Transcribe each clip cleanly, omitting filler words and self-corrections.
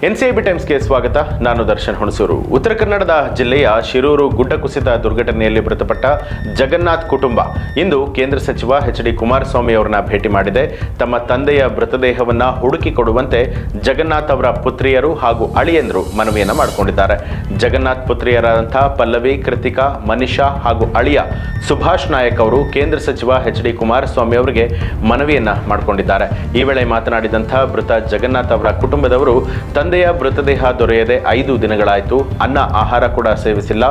NCIB ಟೈಮ್ಸ್ಗೆ ಸ್ವಾಗತ. ನಾನು ದರ್ಶನ್ ಹುಣಸೂರು. ಉತ್ತರ ಕನ್ನಡದ ಜಿಲ್ಲೆಯ ಶಿರೂರು ಗುಡ್ಡ ಕುಸಿತ ದುರ್ಘಟನೆಯಲ್ಲಿ ಮೃತಪಟ್ಟ ಜಗನ್ನಾಥ್ ಕುಟುಂಬ ಇಂದು ಕೇಂದ್ರ ಸಚಿವ ಎಚ್.ಡಿ. ಕುಮಾರಸ್ವಾಮಿ ಅವರನ್ನ ಭೇಟಿ ಮಾಡಿದೆ. ತಮ್ಮ ತಂದೆಯ ಮೃತದೇಹವನ್ನು ಹುಡುಕಿ ಕೊಡುವಂತೆ ಜಗನ್ನಾಥ್ ಅವರ ಪುತ್ರಿಯರು ಹಾಗೂ ಅಳಿಯಂದರು ಮನವಿಯನ್ನು ಮಾಡಿಕೊಂಡಿದ್ದಾರೆ. ಜಗನ್ನಾಥ್ ಪುತ್ರಿಯರಾದಂತಹ ಪಲ್ಲವಿ, ಕೃತಿಕಾ, ಮನಿಷಾ ಹಾಗೂ ಅಳಿಯ ಸುಭಾಷ್ ನಾಯಕ್ ಅವರು ಕೇಂದ್ರ ಸಚಿವ ಎಚ್.ಡಿ. ಕುಮಾರಸ್ವಾಮಿ ಅವರಿಗೆ ಮನವಿಯನ್ನ ಮಾಡಿಕೊಂಡಿದ್ದಾರೆ. ಈ ವೇಳೆ ಮಾತನಾಡಿದಂತಹ ಮೃತ ಜಗನ್ನಾಥ್ ಅವರ ಕುಟುಂಬದವರು ತಂದೆಯ ಮೃತದೇಹ ದೊರೆಯದೆ 5 ದಿನಗಳಾಯಿತು. ಅನ್ನ ಆಹಾರ ಕೂಡ ಸೇವಿಸಿಲ್ಲ.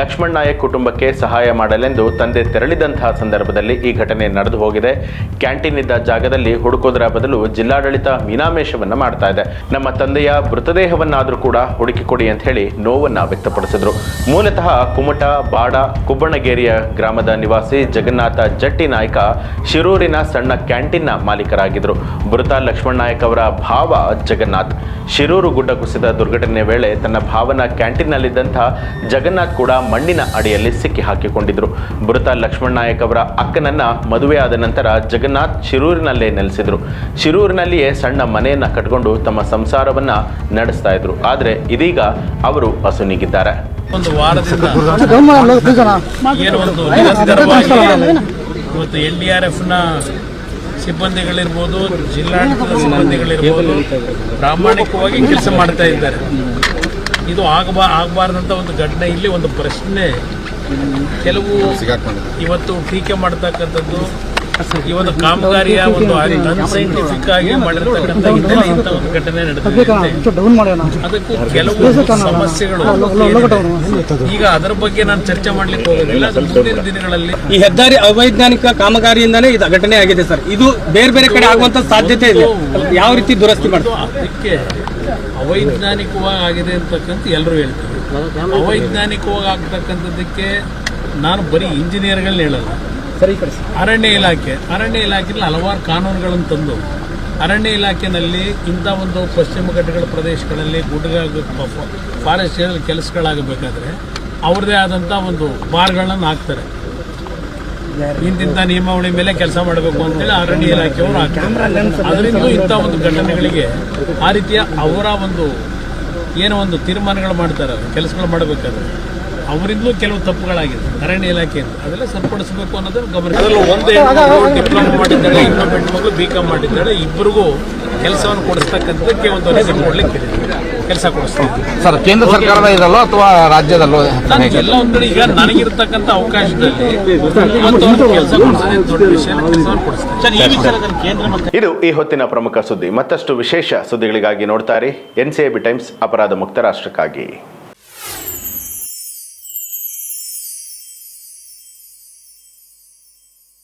ಲಕ್ಷ್ಮಣ್ ನಾಯಕ್ ಕುಟುಂಬಕ್ಕೆ ಸಹಾಯ ಮಾಡಲೆಂದು ತಂದೆ ತೆರಳಿದಂತಹ ಸಂದರ್ಭದಲ್ಲಿ ಈ ಘಟನೆ ನಡೆದು ಹೋಗಿದೆ. ಕ್ಯಾಂಟೀನ್ ಇದ್ದ ಜಾಗದಲ್ಲಿ ಹುಡುಕೋದರ ಬದಲು ಜಿಲ್ಲಾಡಳಿತ ಮೀನಾಮೇಷವನ್ನ ಮಾಡ್ತಾ ಇದೆ. ನಮ್ಮ ತಂದೆಯ ಮೃತದೇಹವನ್ನಾದರೂ ಕೂಡ ಹುಡುಕಿ ಕೊಡಿ ಅಂತ ಹೇಳಿ ನೋವನ್ನ ವ್ಯಕ್ತಪಡಿಸಿದ್ರು. ಮೂಲತಃ ಕುಮಟ, ಬಾಡ, ಕುಬ್ಬಣಗೇರಿಯ ಗ್ರಾಮದ ನಿವಾಸಿ ಜಗನ್ನಾಥ ಜಟ್ಟಿ ನಾಯ್ಕ ಶಿರೂರಿನ ಸಣ್ಣ ಕ್ಯಾಂಟೀನ್ನ ಮಾಲೀಕರಾಗಿದ್ದರು. ಮೃತ ಲಕ್ಷ್ಮಣ್ ನಾಯಕ್ ಅವರ ಭಾವ ಜಗನ್ನಾಥ್ ಶಿರೂರು ಗುಡ್ಡ ಕುಸಿದ ದುರ್ಘಟನೆ ವೇಳೆ ತನ್ನ ಭಾವನ ಕ್ಯಾಂಟೀನ್ನಲ್ಲಿದ್ದಂತಹ ಜಗನ್ನಾಥ್ ಕೂಡ ಮಣ್ಣಿನ ಅಡಿಯಲ್ಲಿ ಸಿಕ್ಕಿ ಹಾಕಿಕೊಂಡಿದ್ರು. ಮೃತ ಲಕ್ಷ್ಮಣ್ ನಾಯಕ್ ಅವರ ಅಕ್ಕನನ್ನ ಮದುವೆಯಾದ ನಂತರ ಜಗನ್ನಾಥ್ ಶಿರೂರಿನಲ್ಲೇ ನೆಲೆಸಿದ್ರು. ಶಿರೂರಿನಲ್ಲಿಯೇ ಸಣ್ಣ ಮನೆಯನ್ನ ಕಟ್ಕೊಂಡು ತಮ್ಮ ಸಂಸಾರವನ್ನ ನಡೆಸ್ತಾ ಇದ್ರು. ಆದರೆ ಇದೀಗ ಅವರು ಅಸುನೀಗಿದ್ದಾರೆ. ಒಂದು ವಾರದಿಂದ ಇವತ್ತು NDRFನ ಸಿಬ್ಬಂದಿಗಳಿರ್ಬೋದು, ಜಿಲ್ಲಾಡಳಿತದ ಸಿಬ್ಬಂದಿಗಳಿರ್ಬೋದು ಪ್ರಾಮಾಣಿಕವಾಗಿ ಕೆಲಸ ಮಾಡ್ತಾ ಇದ್ದಾರೆ. ಇದು ಆಗಬಾರ್ದಂಥ ಒಂದು ಘಟನೆ. ಇಲ್ಲಿ ಒಂದು ಪ್ರಶ್ನೆ, ಕೆಲವು ಇವತ್ತು ಟೀಕೆ ಮಾಡ್ತಕ್ಕಂಥದ್ದು ಈ ಒಂದು ಕಾಮಗಾರಿಯ ಒಂದು ಅನ್ಸೈಂಟಿಫಿಕ್ ಆಗಿ ಮಾಡಿರ್ತಕ್ಕಂಥ ಹಿನ್ನೆಲೆ ಇಂಥ ಒಂದು ಘಟನೆ ನಡೆದಿದೆ. ಅದಕ್ಕೂ ಕೆಲವು ಸಮಸ್ಯೆಗಳು ಈಗ ಅದರ ಬಗ್ಗೆ ನಾನು ಚರ್ಚೆ ಮಾಡ್ಲಿಕ್ಕೆ ಹೋಗೋದಿಲ್ಲ. ಮುಂದಿನ ದಿನಗಳಲ್ಲಿ ಈ ಹೆದ್ದಾರಿ ಅವೈಜ್ಞಾನಿಕ ಕಾಮಗಾರಿಯಿಂದಾನೇ ಇದು ಘಟನೆ ಆಗಿದೆ ಸರ್. ಇದು ಬೇರೆ ಬೇರೆ ಕಡೆ ಆಗುವಂತ ಸಾಧ್ಯತೆ ಇದೆ. ಯಾವ ರೀತಿ ದುರಸ್ತಿ ಮಾಡ್ತಾರೆ? ಅದಕ್ಕೆ ಅವೈಜ್ಞಾನಿಕವಾಗಿ ಆಗಿದೆ ಅಂತಕ್ಕಂಥ ಎಲ್ಲರೂ ಹೇಳ್ತಾರೆ. ಅವೈಜ್ಞಾನಿಕವಾಗಿ ಆಗ್ತಕ್ಕಂಥದ್ದಕ್ಕೆ ನಾನು ಬರೀ ಇಂಜಿನಿಯರ್ಗಳನ್ನ ಹೇಳಲ್ಲ. ಅರಣ್ಯ ಇಲಾಖೆಯಲ್ಲಿ ಹಲವಾರು ಕಾನೂನುಗಳನ್ನು ತಂದು ಅರಣ್ಯ ಇಲಾಖೆಯಲ್ಲಿ ಇಂಥ ಒಂದು ಪಶ್ಚಿಮ ಘಟ್ಟಗಳ ಪ್ರದೇಶಗಳಲ್ಲಿ ಫಾರೆಸ್ಟ್ ಕೆಲಸಗಳಾಗಬೇಕಾದ್ರೆ ಅವ್ರದ್ದೇ ಆದಂಥ ಒಂದು ಬಾರ್ಗಳನ್ನು ಹಾಕ್ತಾರೆ. ಇಂತಿಂಥ ನಿಯಮಾವಳಿ ಮೇಲೆ ಕೆಲಸ ಮಾಡಬೇಕು ಅಂತೇಳಿ ಅರಣ್ಯ ಇಲಾಖೆಯವರು ಹಾಕ್ತಾರೆ. ಅದರಿಂದ ಇಂಥ ಒಂದು ಘಟನೆಗಳಿಗೆ ಆ ರೀತಿಯ ಅವರ ಒಂದು ಏನೋ ಒಂದು ತೀರ್ಮಾನಗಳು ಮಾಡ್ತಾರೆ, ಕೆಲಸಗಳು ಮಾಡಬೇಕಾದ್ರೆ ಅವರಿಂದಲೂ ಕೆಲವು ತಪ್ಪುಗಳಾಗಿದೆ ಅರಣ್ಯ ಇಲಾಖೆಯಿಂದ. ಅದೆಲ್ಲ ಸರಿಪಡಿಸಬೇಕು ಅನ್ನೋದು ಗಮನ. ಒಂದು ಡಿಪ್ಲೊಮಾ ಮಾಡಿದ್ದಾಳೆ, ಇನ್ನೊಬ್ಬ ಹೆಣ್ಮಗಳು BCom ಮಾಡಿದ್ದಾಳೆ. ಇಬ್ಬರಿಗೂ ಕೆಲಸವನ್ನು ಕೊಡಿಸ್ತಕ್ಕಂಥದ್ದಕ್ಕೆ ಒಂದು ರಿಸಲ್ಟ್ ಕೊಡ್ಲಿಕ್ಕೆ ಕೆಲಸ ಕೊಡಿಸ್ತೀವಿ ಸರ್. ಕೇಂದ್ರ ಸರ್ಕಾರದ ಇದಲ್ಲೋ ಅಥವಾ ರಾಜ್ಯದಲ್ಲೋ? ಎಲ್ಲ ಒಂದು ಕಡೆ ಈಗ ನನಗಿರ್ತಕ್ಕಂಥ ಅವಕಾಶದಲ್ಲಿ ಕೆಲಸ ಕೊಡಿಸ್ತೇನೆ, ದೊಡ್ಡ ವಿಷಯ ಕೆಲಸ ಕೊಡಿಸ್ತೇನೆ. ಇದು ಈ ಹೊತ್ತಿನ ಪ್ರಮುಖ ಸುದ್ದಿ. ಮತ್ತಷ್ಟು ವಿಶೇಷ ಸುದ್ದಿಗಳಿಗಾಗಿ ನೋಡ್ತಾರೆ NCIB ಟೈಮ್ಸ್, ಅಪರಾಧ ಮುಕ್ತ ರಾಷ್ಟ್ರಕ್ಕಾಗಿ.